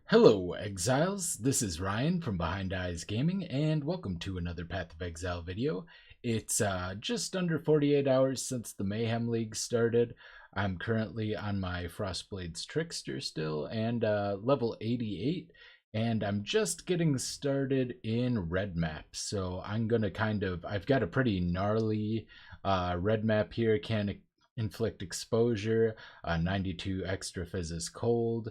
Hello, Exiles. This is Ryan from Behind Eyes Gaming, and welcome to another Path of Exile video. It's just under 48 hours since the Mayhem League started. I'm currently on my Frost Blades Trickster still, and level 88, and I'm just getting started in red map. So I'm gonna I've got a pretty gnarly red map here. Can inflict exposure, 92 extra physis cold,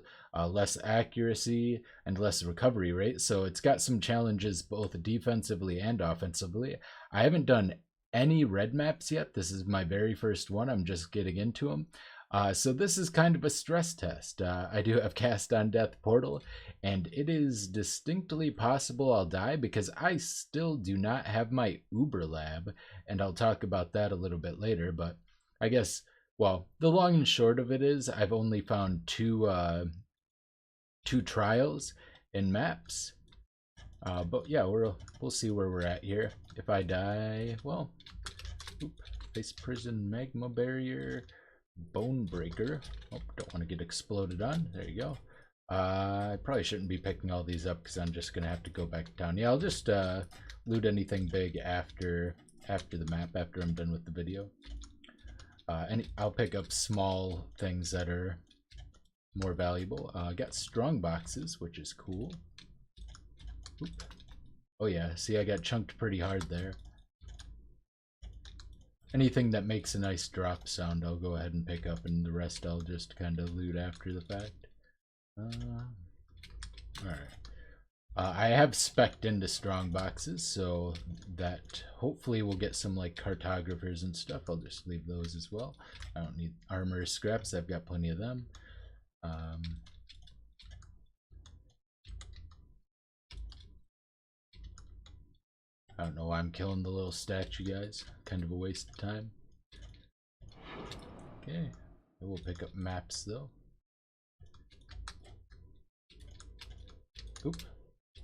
less accuracy, and less recovery rate. So it's got some challenges both defensively and offensively. I haven't done any red maps yet. This is my very first one. I'm just getting into them. So this is kind of a stress test. I do have Cast on Death Portal, and it is distinctly possible I'll die because I still do not have my Uber Lab, and I'll talk about that a little bit later, but I guess, well, the long and short of it is I've only found two trials in maps. But yeah, we'll see where we're at here. If I die, well, face prison, magma barrier, bone breaker. Oh, don't want to get exploded on. There you go. I probably shouldn't be picking all these up because I'm just gonna have to go back down. Yeah, I'll just loot anything big after the map, after I'm done with the video. And I'll pick up small things that are more valuable. I got strong boxes, which is cool. Oop. Oh yeah, see, I got chunked pretty hard there. Anything that makes a nice drop sound I'll go ahead and pick up, and the rest I'll just kind of loot after the fact. Alright. I have spec'd into strong boxes, so that hopefully we'll get some like cartographers and stuff. I'll just leave those as well. I don't need armor scraps, I've got plenty of them. I don't know why I'm killing the little statue guys. Kind of a waste of time. Okay, we'll pick up maps though. Oop.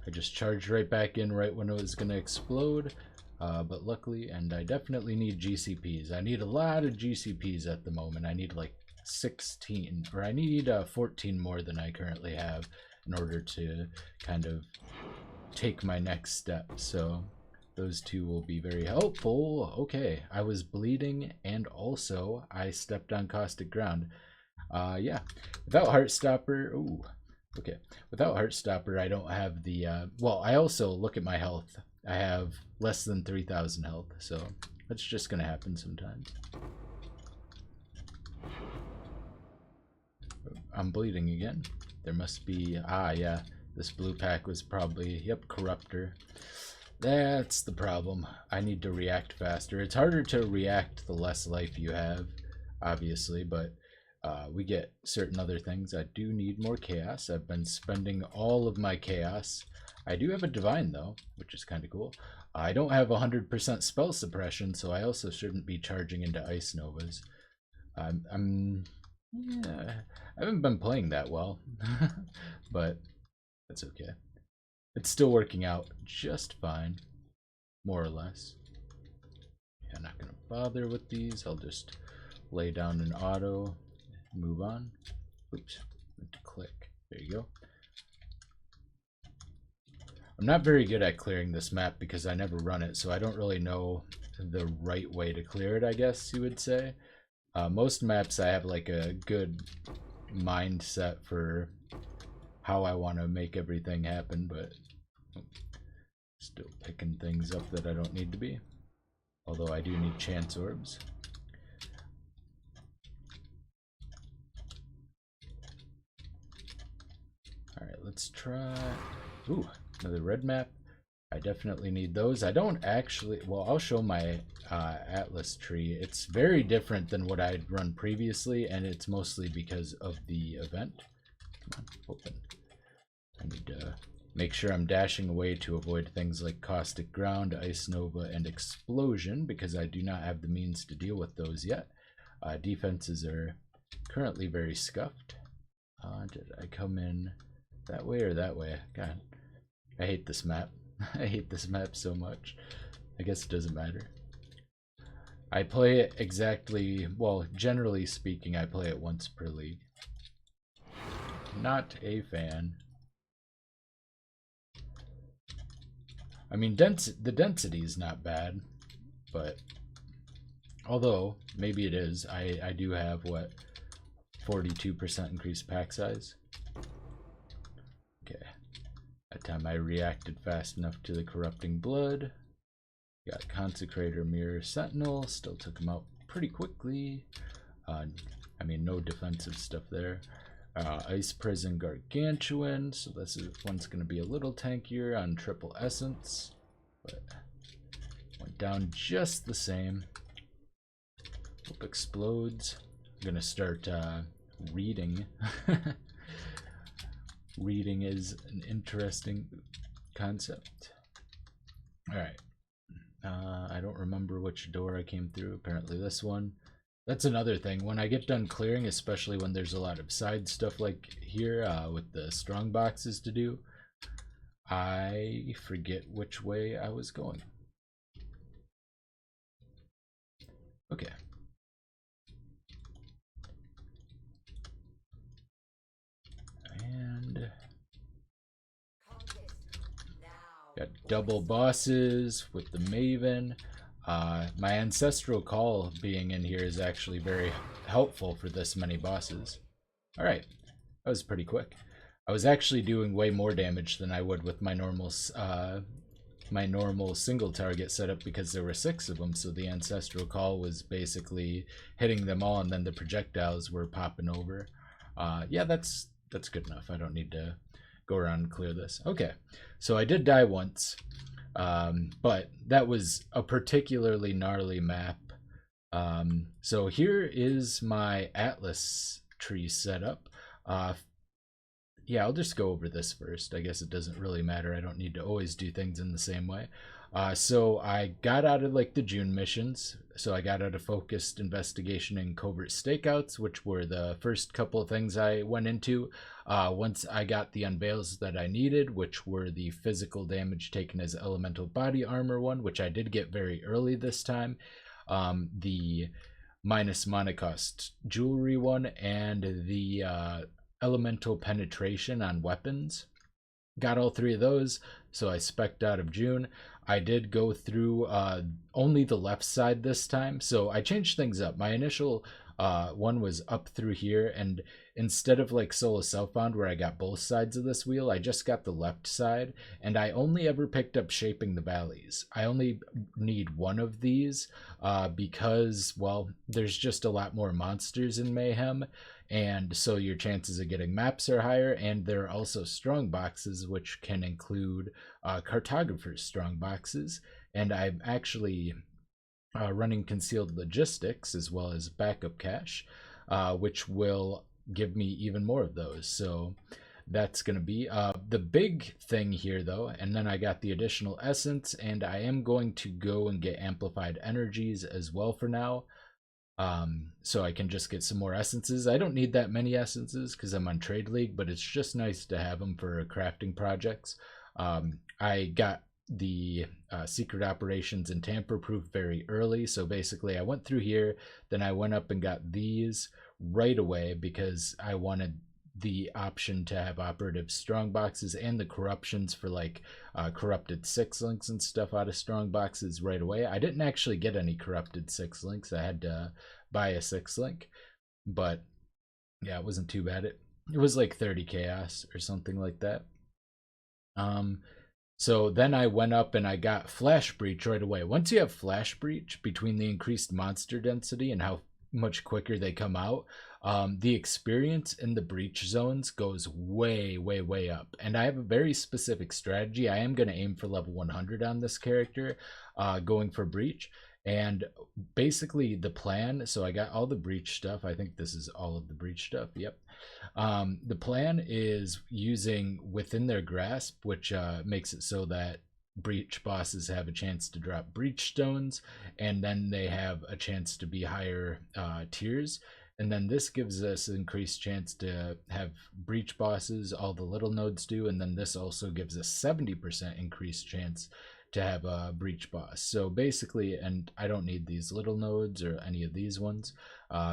I just charged right back in right when it was going to explode, but luckily, and I definitely need GCPs. I need a lot of GCPs at the moment. I need like 16, or I need 14 more than I currently have in order to kind of take my next step. So those two will be very helpful. Okay, I was bleeding, and also I stepped on caustic ground. Yeah, without Heartstopper, ooh. Okay, without Heartstopper, I don't have the, well, I also look at my health. I have less than 3,000 health, so that's just gonna happen sometimes. I'm bleeding again. There must be, yeah, this blue pack was probably, yep, Corruptor. That's the problem. I need to react faster. It's harder to react the less life you have, obviously, but we get certain other things. I do need more chaos. I've been spending all of my chaos. I do have a divine though, which is kind of cool. I don't have 100% spell suppression, so I also shouldn't be charging into ice novas. Yeah, I haven't been playing that well, but that's okay. It's still working out just fine, more or less. Yeah, I'm not gonna bother with these. I'll just lay down an auto. Move on. Oops, meant to click. There you go. I'm not very good at clearing this map because I never run it, so I don't really know the right way to clear it, I guess you would say. Most maps I have like a good mindset for how I want to make everything happen, but still picking things up that I don't need to be. Although I do need chance orbs. Alright, let's try... Ooh, another red map. I definitely need those. I don't actually... Well, I'll show my Atlas tree. It's very different than what I'd run previously, and it's mostly because of the event. Come on, open. I need to make sure I'm dashing away to avoid things like Caustic Ground, Ice Nova, and Explosion, because I do not have the means to deal with those yet. Defenses are currently very scuffed. Did I come in that way or that way? God, I hate this map. I hate this map so much. I guess it doesn't matter. I play it exactly, well, generally speaking, I play it once per league. Not a fan. I mean, the density is not bad, but although maybe it is. I do have what, 42% increased pack size. Okay, that time I reacted fast enough to the corrupting blood. Got Consecrator, Mirror, Sentinel. Still took him out pretty quickly. I mean, no defensive stuff there. Ice Prison, Gargantuan. So this one's going to be a little tankier on triple essence, but went down just the same. Hope explodes. I'm going to start reading. Reading is an interesting concept. All right. I don't remember which door I came through. Apparently this one. That's another thing. When I get done clearing, especially when there's a lot of side stuff like here with the strong boxes to do, I forget which way I was going. Okay. And got double bosses with the Maven. My Ancestral Call being in here is actually very helpful for this many bosses. Alright, that was pretty quick. I was actually doing way more damage than I would with my normal single target setup because there were 6 of them, so the Ancestral Call was basically hitting them all and then the projectiles were popping over. Yeah, that's good enough. I don't need to go around and clear this. Okay, so I did die once. But that was a particularly gnarly map. So here is my Atlas tree setup. Yeah, I'll just go over this first. I guess it doesn't really matter. I don't need to always do things in the same way. So I got out of like the June missions. So I got out of Focused Investigation and Covert Stakeouts, which were the first couple of things I went into. Once I got the unveils that I needed, which were the physical damage taken as elemental body armor one, which I did get very early this time. The minus mana cost jewelry one, and the elemental penetration on weapons. Got all 3 of those, so I spec'd out of June. I did go through only the left side this time, so I changed things up. My initial one was up through here, and instead of like Soul of Self-Bound where I got both sides of this wheel, I just got the left side, and I only ever picked up Shaping the Valleys. I only need one of these because, well, there's just a lot more monsters in Mayhem, and so your chances of getting maps are higher, and there are also strong boxes, which can include cartographer's strong boxes, and I'm actually running concealed logistics as well as backup cache, which will give me even more of those. So that's going to be the big thing here though. And then I got the additional essence, and I am going to go and get amplified energies as well for now. So I can just get some more essences. I don't need that many essences because I'm on Trade League, but it's just nice to have them for crafting projects. I got the secret operations and tamper proof very early, so basically I went through here, then I went up and got these right away because I wanted the option to have operative strong boxes and the corruptions for like corrupted 6 links and stuff out of strong boxes right away. I didn't actually get any corrupted 6 links. I had to buy a 6 link, but yeah, it wasn't too bad. It was like 30 chaos or something like that. So then I went up and I got Flash Breach right away. Once you have Flash Breach, between the increased monster density and how much quicker they come out, the experience in the breach zones goes way up. And I have a very specific strategy. I am going to aim for level 100 on this character, going for breach. And basically the plan, so I got all the breach stuff. I think this is all of the breach stuff. Yep. The plan is using Within Their Grasp, which makes it so that breach bosses have a chance to drop breach stones, and then they have a chance to be higher tiers. And then this gives us increased chance to have breach bosses, all the little nodes do, and then this also gives us 70% increased chance to have a breach boss. So basically, and I don't need these little nodes or any of these ones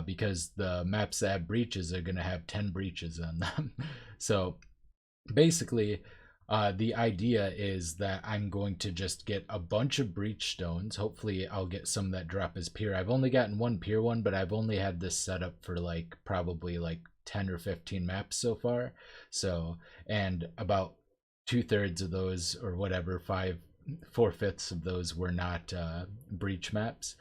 because the maps that have breaches are going to have 10 breaches on them. So basically, The idea is that I'm going to just get a bunch of breach stones. Hopefully I'll get some that drop as pier. I've only gotten one pier one, but I've only had this set up for like probably like 10 or 15 maps so far. So, and about 2/3 of those, or whatever, 4/5 of those were not breach maps.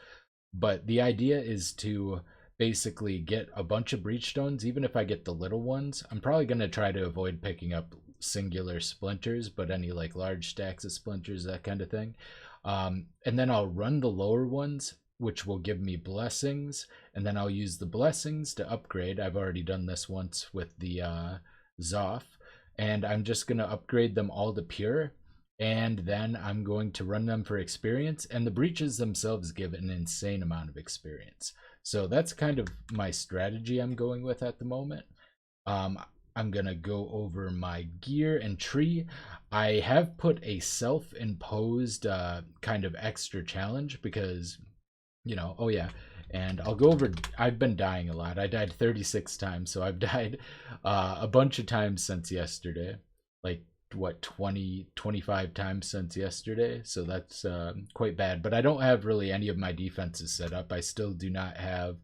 But the idea is to basically get a bunch of breach stones. Even if I get the little ones, I'm probably going to try to avoid picking up singular splinters, but any like large stacks of splinters, that kind of thing. And then I'll run the lower ones, which will give me blessings, and then I'll use the blessings to upgrade. I've already done this once with the Zoth, and I'm just going to upgrade them all to pure, and then I'm going to run them for experience, and the breaches themselves give an insane amount of experience. So that's kind of my strategy I'm going with at the moment. I'm gonna go over my gear and tree. I have put a self-imposed kind of extra challenge because, you know, oh yeah, and I'll go over, I've been dying a lot. I died 36 times, so I've died a bunch of times since yesterday. Like, what, 25 times since yesterday, so that's quite bad. But I don't have really any of my defenses set up. I still do not have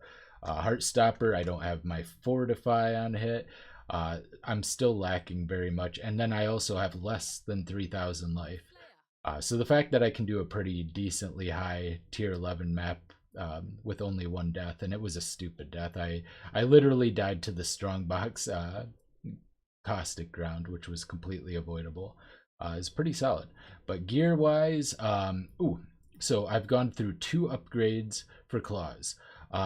Heartstopper. I don't have my Fortify on hit. I'm still lacking very much, and then I also have less than 3,000 life. So the fact that I can do a pretty decently high tier 11 map with only one death, and it was a stupid death. I literally died to the strongbox caustic ground, which was completely avoidable. Is pretty solid. But gear wise, so I've gone through 2 upgrades for claws.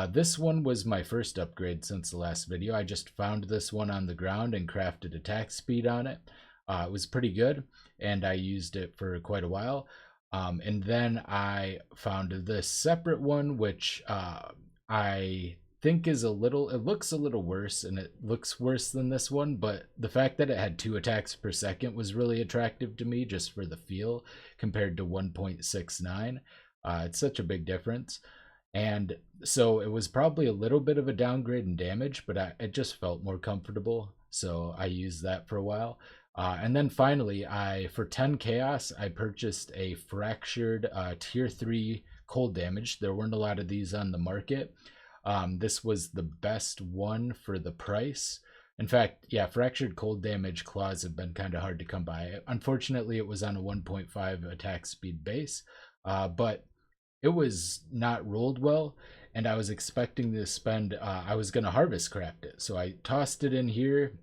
This one was my first upgrade since the last video. I just found this one on the ground and crafted attack speed on it. It was pretty good, and I used it for quite a while. And then I found this separate one, which I think is a little, it looks a little worse, and it looks worse than this one, but the fact that it had 2 attacks per second was really attractive to me, just for the feel, compared to 1.69. It's such a big difference. And so it was probably a little bit of a downgrade in damage, but it just felt more comfortable, so I used that for a while. And then finally, for 10 chaos, I purchased a fractured tier 3 cold damage. There weren't a lot of these on the market. This was the best one for the price. In fact, yeah, fractured cold damage claws have been kind of hard to come by. Unfortunately, it was on a 1.5 attack speed base, but it was not rolled well, and I was expecting to spend, I was going to harvest craft it. So I tossed it in here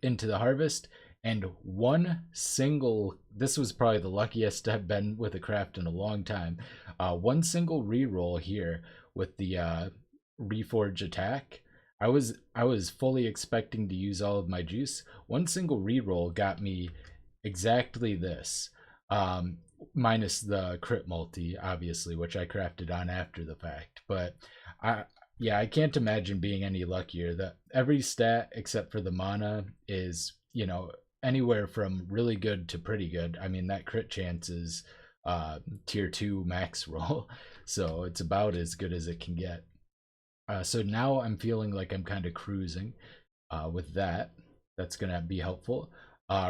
into the harvest, and one single, this was probably the luckiest I've been with a craft in a long time, one single reroll here with the Reforge attack. I was fully expecting to use all of my juice. One single reroll got me exactly this, minus the crit multi, obviously, which I crafted on after the fact. But I can't imagine being any luckier. That every stat except for the mana is, you know, anywhere from really good to pretty good. I mean, that crit chance is tier 2 max roll, so it's about as good as it can get. So now I'm feeling like I'm kind of cruising with that. That's going to be helpful.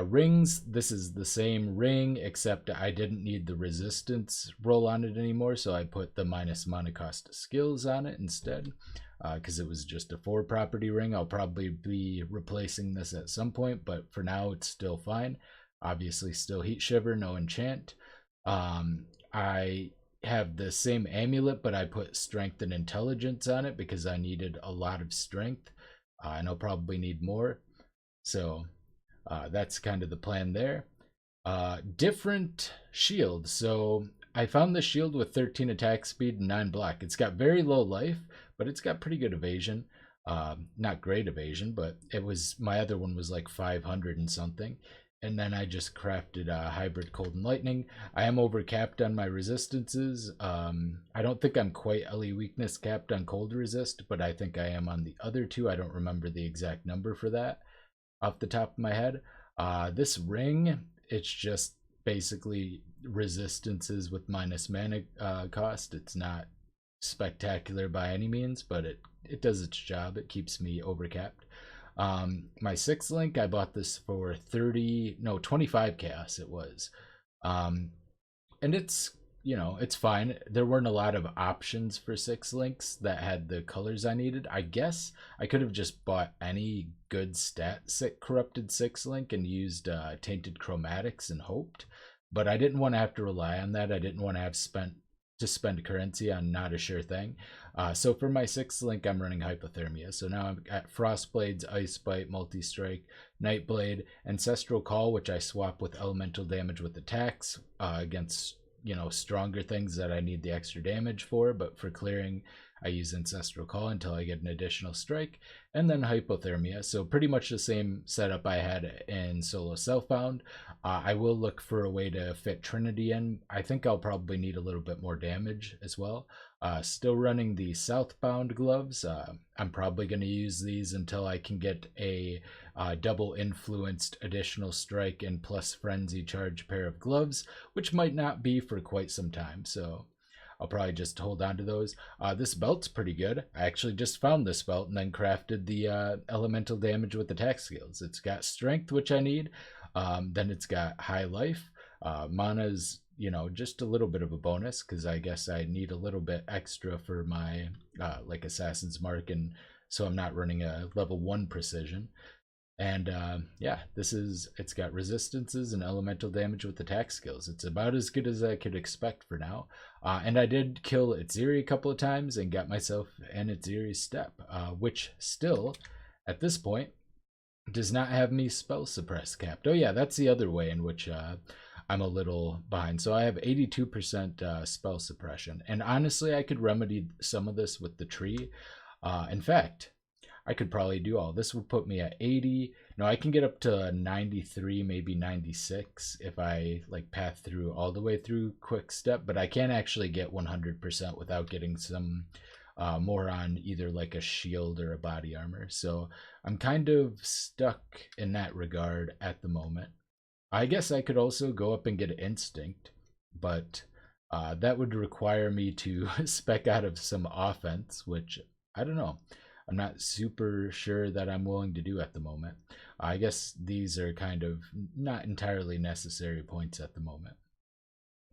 Rings, this is the same ring, except I didn't need the resistance roll on it anymore, so I put the minus mana cost of skills on it instead, because it was just a 4 property ring. I'll probably be replacing this at some point, but for now it's still fine. Obviously still heat shiver, no enchant. I have the same amulet, but I put strength and intelligence on it because I needed a lot of strength, and I'll probably need more. So that's kind of the plan there. Different shield. So I found the shield with 13 attack speed and 9 block. It's got very low life, but it's got pretty good evasion. Not great evasion, but it was, my other one was like 500 and something. And then I just crafted a hybrid cold and lightning. I am over capped on my resistances. I don't think I'm quite LE weakness capped on cold resist, but I think I am on the other 2. I don't remember the exact number for that off the top of my head. This ring, it's just basically resistances with minus mana cost. It's not spectacular by any means, but it does its job. It keeps me overcapped. My 6th link, I bought this for 25 chaos it was. Um, and it's, it's fine. There weren't a lot of options for 6 links that had the colors I needed. I guess I could have just bought any good corrupted 6 link and used tainted chromatics and hoped, but I didn't want to have to rely on that. I didn't want to have spend currency on not a sure thing. So for my 6th link, I'm running Hypothermia. So now I'm at Frost Blades, Ice Bite, Multi Strike, Nightblade, Ancestral Call, which I swap with elemental damage with attacks against stronger things that I need the extra damage for. But for clearing, I use Ancestral Call until I get an additional strike, and then Hypothermia. So pretty much the same setup I had in solo Selfbound. I will look for a way to fit Trinity in. I think I'll probably need a little bit more damage as well. Still running the Southbound gloves. I'm probably going to use these until I can get a double influenced additional strike and plus frenzy charge pair of gloves, which might not be for quite some time. So I'll probably just hold on to those. This belt's pretty good. I actually just found this belt and then crafted the elemental damage with attack skills. It's got strength, which I need. Then it's got high life. Mana's, just a little bit of a bonus because I guess I need a little bit extra for my like Assassin's Mark, and so I'm not running a level 1 precision. And yeah, it's got resistances and elemental damage with attack skills. It's about as good as I could expect for now. And I did kill Itziri a couple of times and got myself an Itziri step, which still, at this point, does not have me spell suppress capped. Oh yeah, that's the other way in which I'm a little behind. So I have 82% spell suppression. And honestly, I could remedy some of this with the tree. In fact, I could probably do all this. Would put me at 80. No, I can get up to 93, maybe 96 if I like path through all the way through quick step, but I can't actually get 100% without getting some more on either like a shield or a body armor. So I'm kind of stuck in that regard at the moment. I guess I could also go up and get instinct, but that would require me to spec out of some offense, which I don't know. I'm not super sure that I'm willing to do at the moment. I guess these are kind of not entirely necessary points at the moment,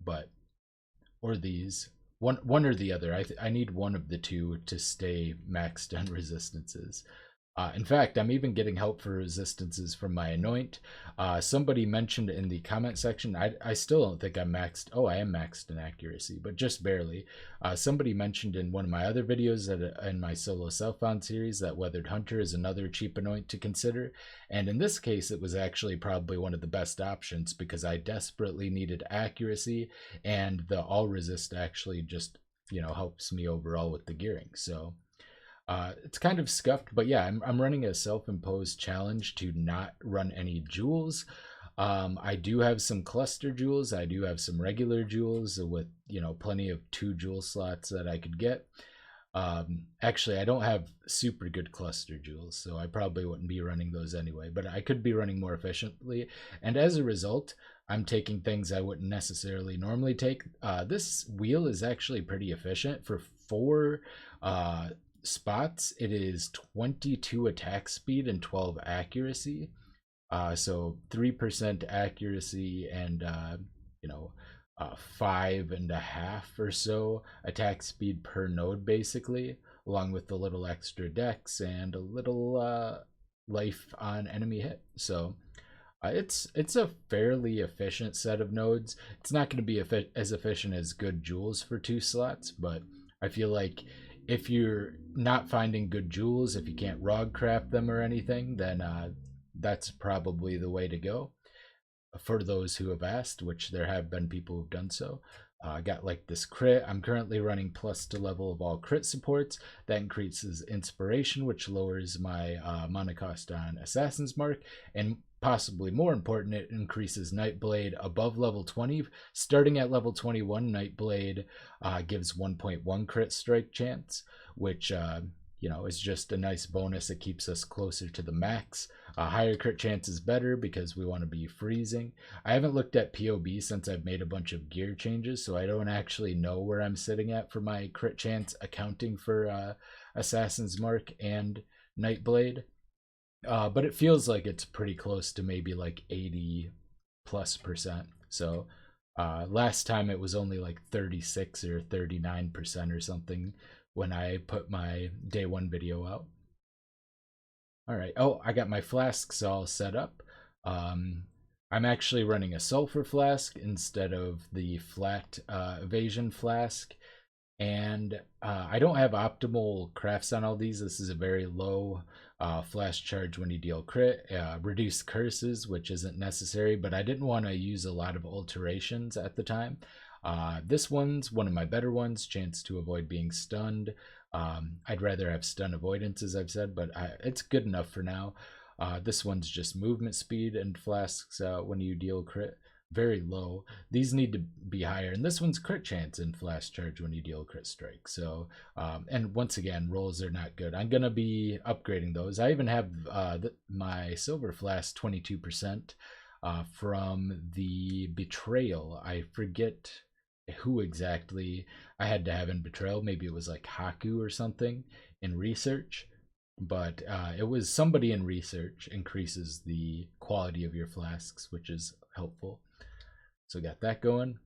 but or these one or the other. I need one of the two to stay maxed on resistances. In fact, I'm even getting help for resistances from my Anoint. Somebody mentioned in the comment section, I still don't think I'm maxed. Oh, I am maxed in accuracy, but just barely. Somebody mentioned in one of my other videos that in my solo Self-Found series that Weathered Hunter is another cheap Anoint to consider. And in this case, it was actually probably one of the best options because I desperately needed accuracy, and the all resist actually just, helps me overall with the gearing. So it's kind of scuffed, but yeah, I'm running a self-imposed challenge to not run any jewels. I do have some cluster jewels. I do have some regular jewels with, plenty of 2 jewel slots that I could get. Actually, I don't have super good cluster jewels, so I probably wouldn't be running those anyway, but I could be running more efficiently. And as a result, I'm taking things I wouldn't necessarily normally take. This wheel is actually pretty efficient for 4 spots. It is 22 attack speed and 12 accuracy, so 3% accuracy and 5.5 or so attack speed per node basically, along with the little extra dex and a little life on enemy hit. So it's a fairly efficient set of nodes. It's not going to be as efficient as good jewels for 2 slots, but I feel like if you're not finding good jewels, if you can't ROG craft them or anything, then that's probably the way to go for those who have asked, which there have been people who've done so. I got like this crit. I'm currently running plus to level of all crit supports. That increases inspiration, which lowers my mana cost on Assassin's Mark, and possibly more important, it increases Nightblade above level 20. Starting at level 21, Nightblade gives 1.1 crit strike chance, which is just a nice bonus. It keeps us closer to the max. Higher crit chance is better because we want to be freezing. I haven't looked at POB since I've made a bunch of gear changes, so I don't actually know where I'm sitting at for my crit chance accounting for Assassin's Mark and Nightblade. but it feels like it's pretty close to maybe like 80+%. So last time it was only like 36 or 39% or something when I put my day one video out. All right. Oh, I got my flasks all set up. I'm actually running a sulfur flask instead of the flat evasion flask. And I don't have optimal crafts on all these. This is a very low flash charge when you deal crit, reduce curses, which isn't necessary, but I didn't want to use a lot of alterations at the time. This one's one of my better ones, chance to avoid being stunned. I'd rather have stun avoidance, as I've said, but it's good enough for now. This one's just movement speed and flasks when you deal crit. Very low. These need to be higher, and this one's crit chance and flash charge when you deal crit strike. So and once again, rolls are not good. I'm gonna be upgrading those. I even have my silver flask 22% from the betrayal. I forget who exactly I had to have in betrayal. Maybe it was like Haku or something in research, but it was somebody in research increases the quality of your flasks, which is helpful. So got that going.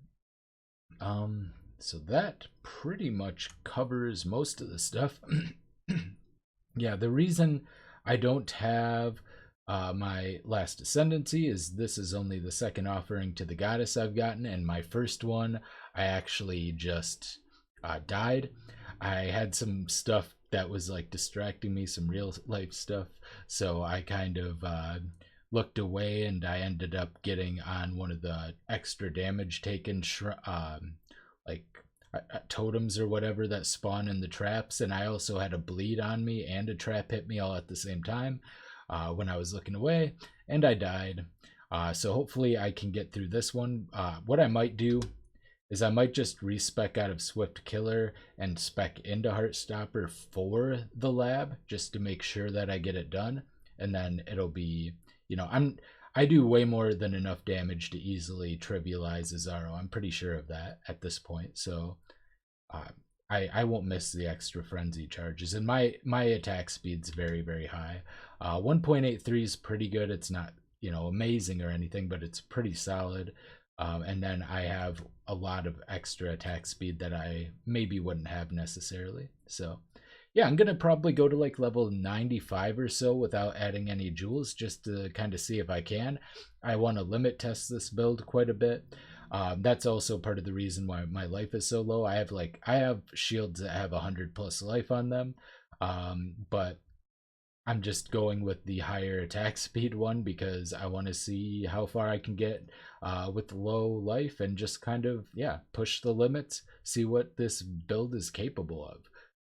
So that pretty much covers most of the stuff. Yeah, the reason I don't have my last Ascendancy is this is only the second offering to the goddess I've gotten, and my first one I actually just died. I had some stuff that was like distracting me, some real life stuff, so I kind of looked away, and I ended up getting on one of the extra damage taken like totems or whatever that spawn in the traps, and I also had a bleed on me and a trap hit me all at the same time when I was looking away, and I died. So hopefully I can get through this one. What I might do is I might just respec out of Swift Killer and spec into Heartstopper for the lab, just to make sure that I get it done, and then it'll be, you know, I do way more than enough damage to easily trivialize Azaro. I'm pretty sure of that at this point. So I won't miss the extra frenzy charges, and my attack speed's very, very high. 1.83 is pretty good. It's not, you know, amazing or anything, but it's pretty solid. And then I have a lot of extra attack speed that I maybe wouldn't have necessarily. So yeah, I'm gonna probably go to like level 95 or so without adding any jewels, just to kind of see if I can. I want to limit test this build quite a bit. That's also part of the reason why my life is so low. I have shields that have 100+ life on them, but I'm just going with the higher attack speed one because I want to see how far I can get with low life, and just kind of, yeah, push the limits, see what this build is capable of.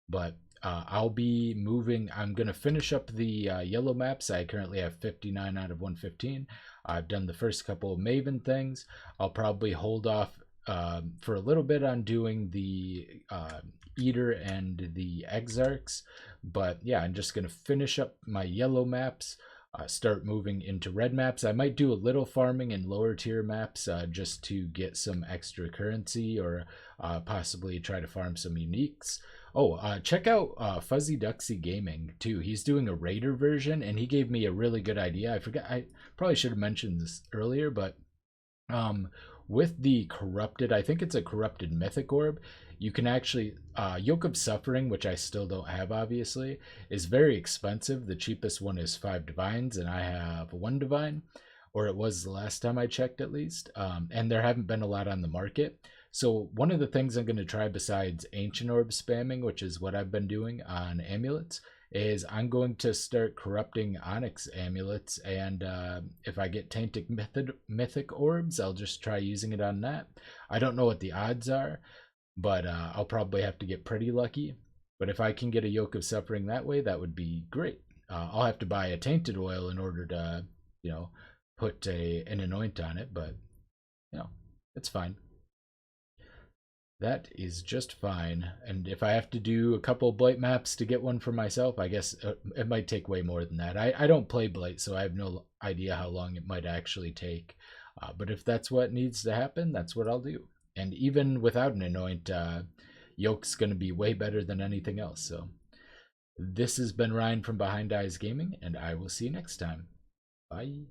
But I'll be moving. I'm going to finish up the yellow maps. I currently have 59 out of 115. I've done the first couple of Maven things. I'll probably hold off for a little bit on doing the Eater and the Exarchs. But yeah, I'm just going to finish up my yellow maps, start moving into red maps. I might do a little farming in lower tier maps just to get some extra currency, or possibly try to farm some uniques. Oh, check out Fuzzy Duxy Gaming too. He's doing a Raider version, and he gave me a really good idea. I forgot, I probably should have mentioned this earlier, but with the corrupted, I think it's a corrupted mythic orb, you can actually Yoke Up Suffering, which I still don't have obviously, is very expensive. The cheapest one is 5 divines, and I have 1 divine, or it was the last time I checked at least. And there haven't been a lot on the market. So one of the things I'm going to try, besides ancient orb spamming, which is what I've been doing on amulets, is I'm going to start corrupting onyx amulets, and if I get tainted mythic orbs, I'll just try using it on that. I don't know what the odds are, but I'll probably have to get pretty lucky. But if I can get a Yoke of Suffering that way, that would be great. I'll have to buy a tainted oil in order to, you know, put an anoint on it, but you know, it's fine. That is just fine. And if I have to do a couple blight maps to get one for myself, I guess it might take way more than that. I don't play blight, so I have no idea how long it might actually take. But if that's what needs to happen, that's what I'll do. And even without an anoint, Yoke's going to be way better than anything else. So This has been Ryan from Behind Eyes Gaming, and I will see you next time. Bye.